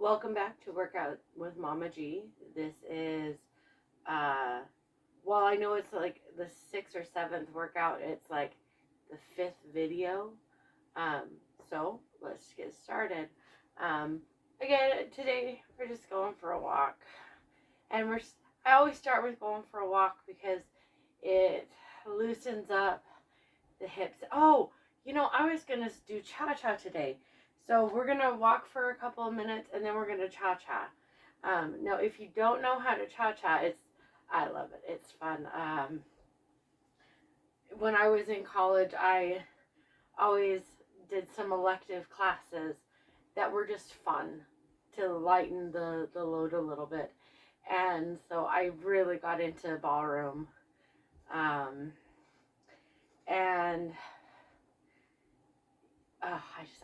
Welcome back to Workout with Mama G. This is, well, I know it's like the 6th or 7th workout. It's like the 5th video. So let's get started. Again, today we're just going for a walk. And I always start with going for a walk because it loosens up the hips. Oh, I was going to do cha-cha today. So we're going to walk for a couple of minutes and then we're going to cha-cha. Now, if you don't know how to cha-cha, I love it. It's fun. When I was in college, I always did some elective classes that were just fun to lighten the load a little bit. And so I really got into ballroom. And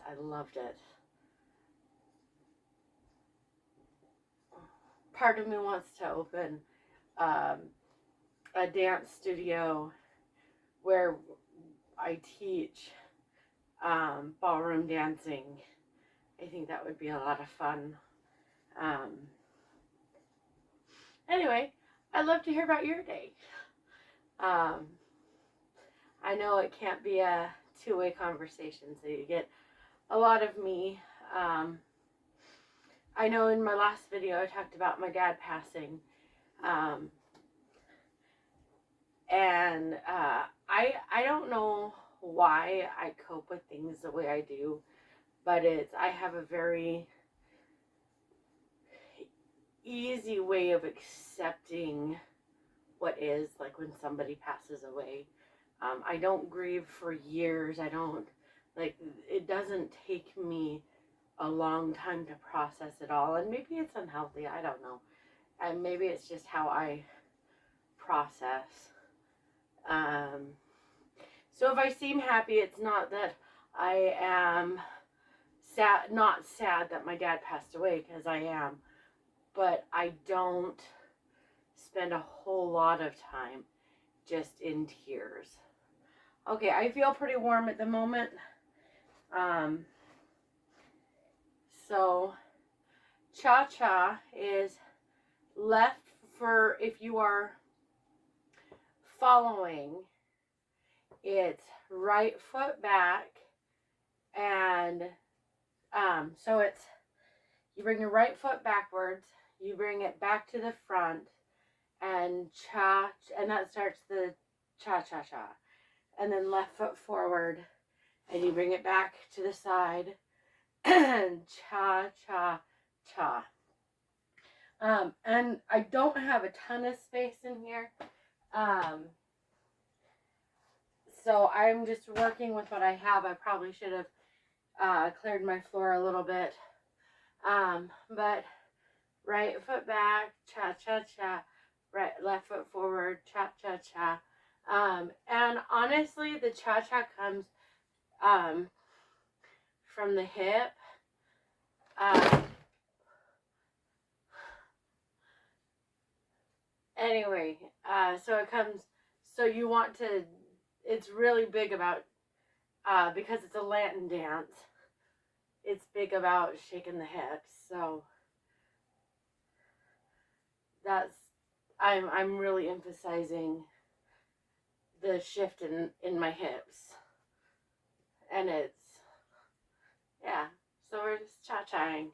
I loved it. Part of me wants to open a dance studio where I teach ballroom dancing. I think that would be a lot of fun. Anyway, I'd love to hear about your day. I know it can't be a two-way conversation, so you get a lot of me. I know in my last video I talked about my dad passing. And I don't know why I cope with things the way I do, but I have a very easy way of accepting what is, like when somebody passes away. I don't grieve for years. It doesn't take me a long time to process it all. And maybe it's unhealthy, I don't know. And maybe it's just how I process. So if I seem happy, it's not that I am not sad that my dad passed away, because I am. But I don't spend a whole lot of time just in tears. Okay, I feel pretty warm at the moment. So cha-cha is left for if you are following. It's right foot back, and so it's you bring your right foot backwards, you bring it back to the front, and and that starts the cha-cha-cha. And then left foot forward, and you bring it back to the side, and cha-cha-cha. And I don't have a ton of space in here, so I'm just working with what I have. I probably should have cleared my floor a little bit, but right foot back, cha-cha-cha, left foot forward, cha-cha-cha. And honestly, the cha-cha comes from the hip. Anyway, so it comes, so you want to, it's really big about, because it's a Latin dance, it's big about shaking the hips. So I'm really emphasizing the shift in my hips. And so we're just cha-chaing.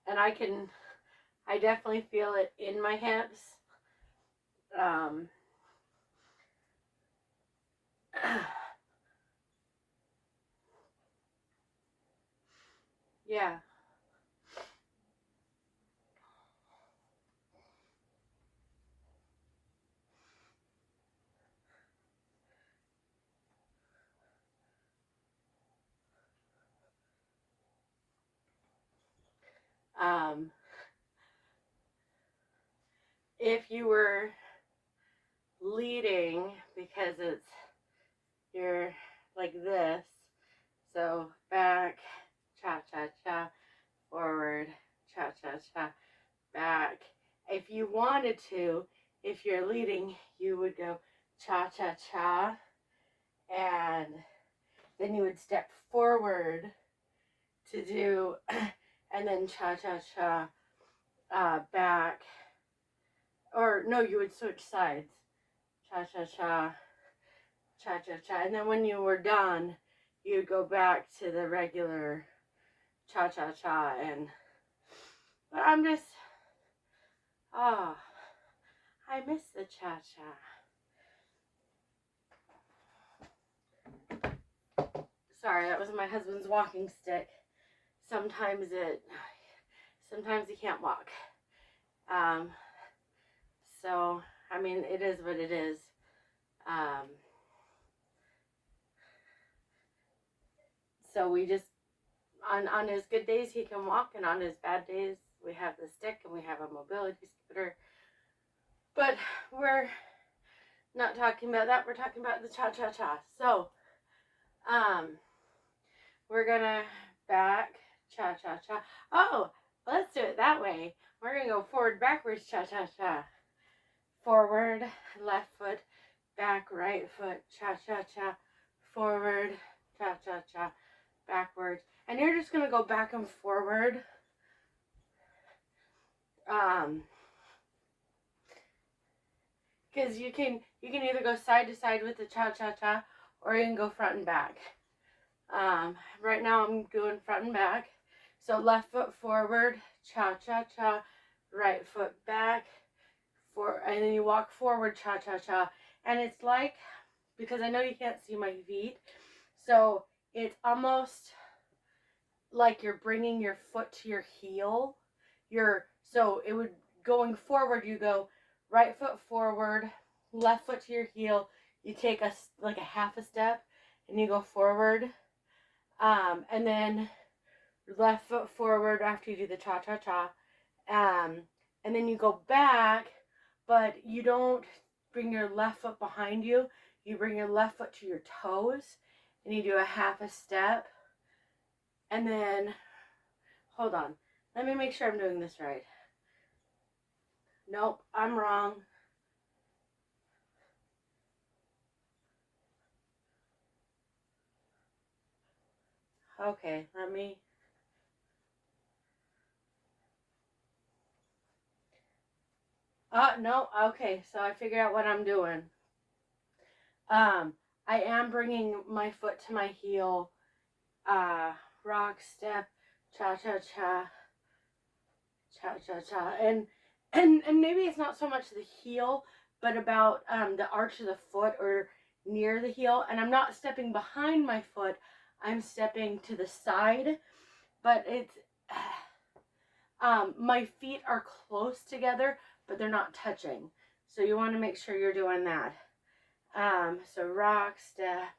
And I definitely feel it in my hips. Yeah. If you were leading, because you're like this, so back, cha-cha-cha, forward, cha-cha-cha, back. If you wanted to, if you're leading, you would go cha-cha-cha, and then you would step forward to do, and then cha-cha-cha back, or no, you would switch sides, cha-cha-cha, cha-cha-cha, and then when you were done, you'd go back to the regular cha-cha-cha, and, but I'm just, oh, I miss the cha-cha. Sorry, that was my husband's walking stick. Sometimes he can't walk. So, I mean, it is what it is. So we just, on his good days, he can walk, and on his bad days, we have the stick and we have a mobility scooter. But we're not talking about that. We're talking about the cha-cha-cha. So, we're gonna back cha-cha-cha. Oh, let's do it that way. We're gonna go forward, backwards, cha-cha-cha. Forward, left foot, back, right foot, cha-cha-cha. Forward, cha-cha-cha, backwards. And you're just gonna go back and forward. Because you can either go side to side with the cha-cha-cha, or you can go front and back. Right now I'm doing front and back. So left foot forward, cha-cha-cha, right foot back, and then you walk forward, cha-cha-cha. And it's like, because I know you can't see my feet, so it's almost like you're bringing your foot to your heel. So it would, going forward, you go right foot forward, left foot to your heel, you take like a half a step, and you go forward, and then left foot forward after you do the cha-cha-cha, and then you go back, but you don't bring your left foot behind you, you bring your left foot to your toes, and you do a half a step, and then, hold on, let me make sure I'm doing this right. Nope, I'm wrong. Okay, let me. No, okay, so I figured out what I'm doing. I am bringing my foot to my heel, rock, step, cha-cha-cha, cha-cha-cha, and maybe it's not so much the heel, but about the arch of the foot or near the heel, and I'm not stepping behind my foot, I'm stepping to the side, but it's, my feet are close together, but they're not touching, so you want to make sure you're doing that. So rock, step,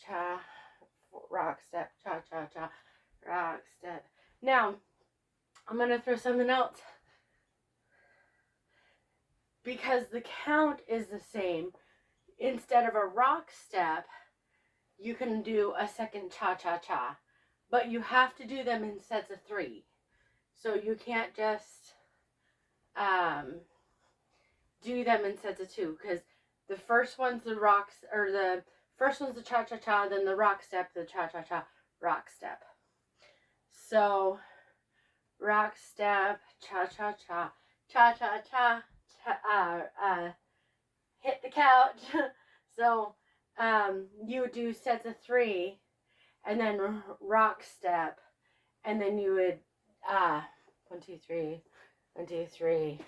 cha, rock, step, cha, cha, cha, rock, step. Now, I'm going to throw something else. Because the count is the same, instead of a rock step, you can do a second cha-cha-cha. But you have to do them in sets of 3. So you can't just do them in sets of 2. Because the first one's the rocks, or the first one's the cha-cha-cha, then the rock step, the cha-cha-cha, rock step. So, rock step, cha-cha-cha, cha-cha-cha, hit the couch. So, you would do sets of 3, and then rock step, and then you would, 1, 2, 3, 1, 2, 3,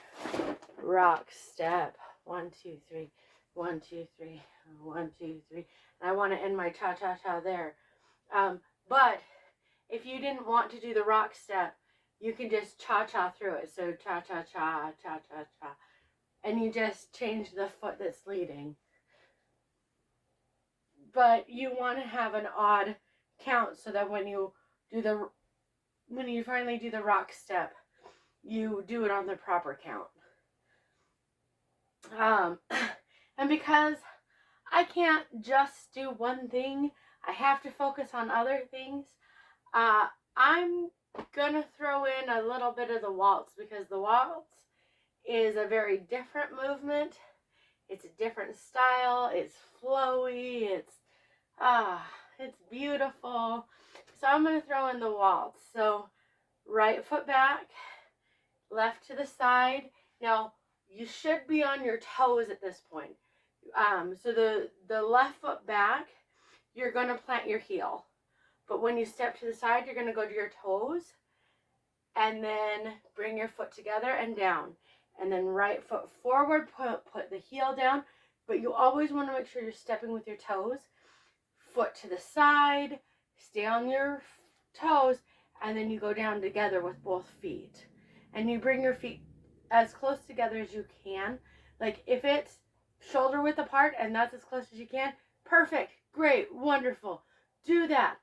rock step, 1, 2, 3, 1, 2, 3, 1, 2, 3. And I want to end my cha-cha-cha there. But if you didn't want to do the rock step, you can just cha-cha through it. So cha-cha-cha, cha-cha-cha. And you just change the foot that's leading. But you want to have an odd count so that when you finally do the rock step, you do it on the proper count. And because I can't just do one thing, I have to focus on other things, I'm gonna throw in a little bit of the waltz, because the waltz is a very different movement. It's a different style. It's flowy. It's beautiful. So I'm going to throw in the waltz. So right foot back, left to the side. Now, you should be on your toes at this point. So the left foot back, you're going to plant your heel. But when you step to the side, you're going to go to your toes. And then bring your foot together and down. And then right foot forward, put the heel down. But you always want to make sure you're stepping with your toes. Foot to the side, stay on your toes, and then you go down together with both feet. And you bring your feet as close together as you can. Like if it's shoulder width apart and that's as close as you can, perfect, great, wonderful. Do that.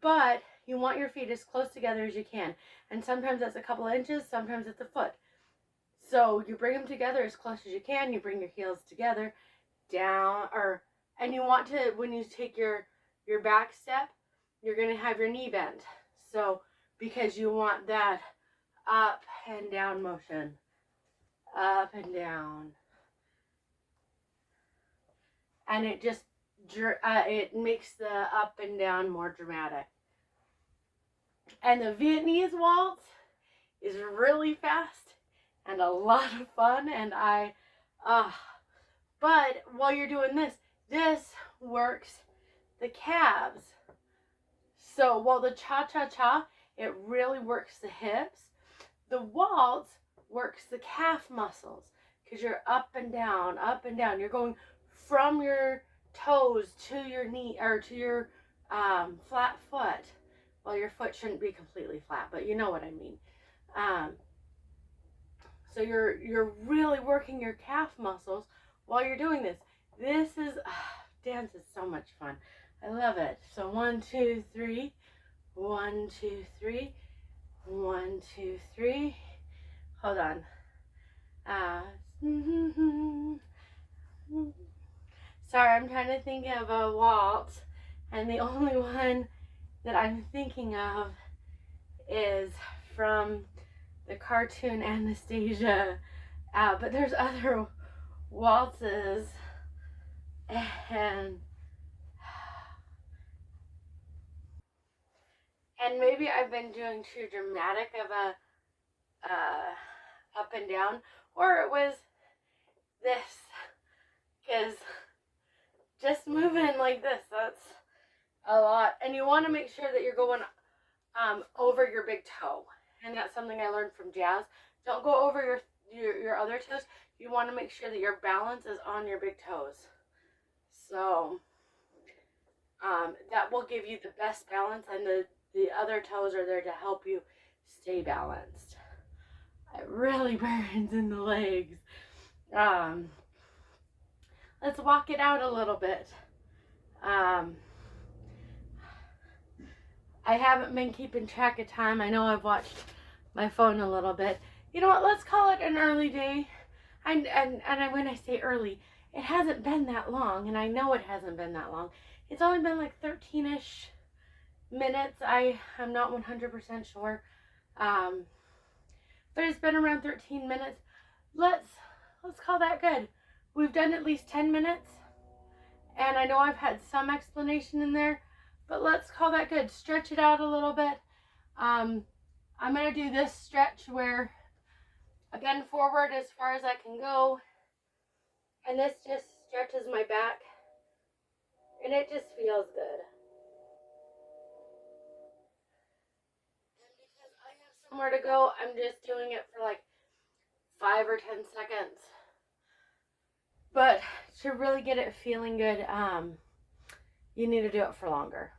But you want your feet as close together as you can. And sometimes that's a couple of inches, sometimes it's a foot. So you bring them together as close as you can. You bring your heels together, down, and you want to, when you take your back step, you're going to have your knee bent. So, because you want that up and down motion. Up and down. And it just, it makes the up and down more dramatic. And the Vietnamese waltz is really fast and a lot of fun. And but while you're doing this works the calves. So while the cha-cha-cha, it really works the hips, the waltz works the calf muscles because you're up and down, up and down. You're going from your toes to your knee or to your flat foot. Well, your foot shouldn't be completely flat, but you know what I mean. So you're really working your calf muscles while you're doing this. This is, dance is so much fun. I love it. So 1, 2, 3, 1, 2, 3, 1, 2, 3. Hold on. Sorry, I'm trying to think of a waltz, and the only one that I'm thinking of is from the cartoon Anastasia. But there's other waltzes, and maybe I've been doing too dramatic of a up and down, or it was this, because just moving like this, that's a lot. And you want to make sure that you're going over your big toe, and that's something I learned from jazz. Don't go over your other toes. You want to make sure that your balance is on your big toes. So that will give you the best balance, and the other toes are there to help you stay balanced. It really burns in the legs. Let's walk it out a little bit. I haven't been keeping track of time. I know I've watched my phone a little bit. You know what? Let's call it an early day. And when I say early, it hasn't been that long, and I know it hasn't been that long. It's only been like 13-ish minutes. I'm not 100% sure. But it's been around 13 minutes. Let's call that good. We've done at least 10 minutes. And I know I've had some explanation in there, but let's call that good. Stretch it out a little bit. I'm going to do this stretch where I bend forward as far as I can go. And this just stretches my back. And it just feels good. And because I have somewhere to go, I'm just doing it for like 5 or 10 seconds. But to really get it feeling good, you need to do it for longer.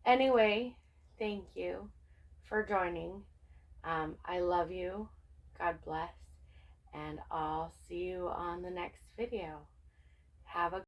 Anyway, thank you for joining. I love you. God bless. And I'll see you on the next video. Have a